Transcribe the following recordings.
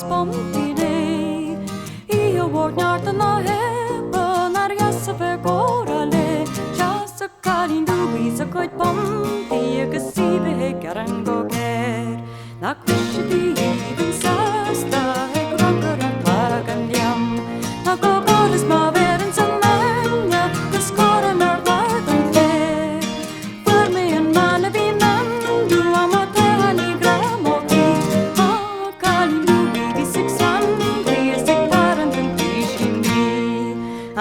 spontine io vornarta na heba narga safe gorale just a calling do we so quite bum the gasibe garango ger na kushdi even sasta e grangara pagandiam na gogolis ma veren samanya the skora nar vardan te for me and manavi man du amate hani gramoki ha calling do we 600 sikaran den tishimi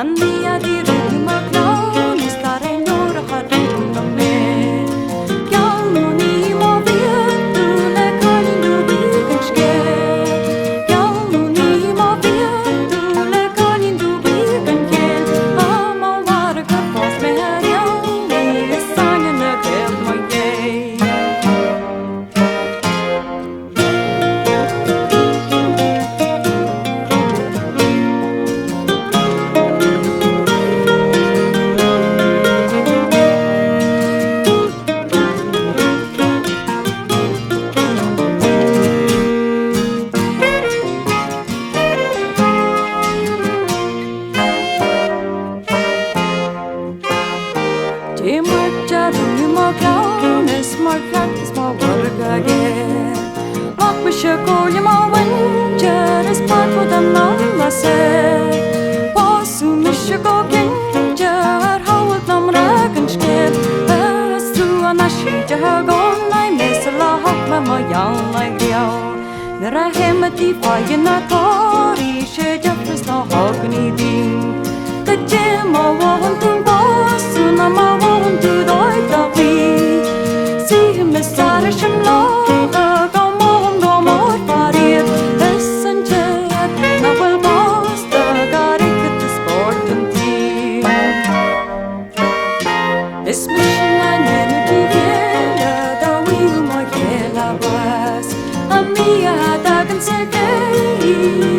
andia di ruma clown stare nora harum namme More clown, smart practice, more work again. Walk with your goal, you more winter, is part for the non-lasse. Was you miss your go ginger, how would no ragan skip? As to a nashi, to her gone, I miss a lot of my young like you. There I am at the fire in a tori, she just no hogany beam. The gym, I want to boss, soon I'm a woman to the Sarışım loğa gamom domor parir Essence navel basta garik the sporten team Es mission energy gela da will my gela was Amia dagen segei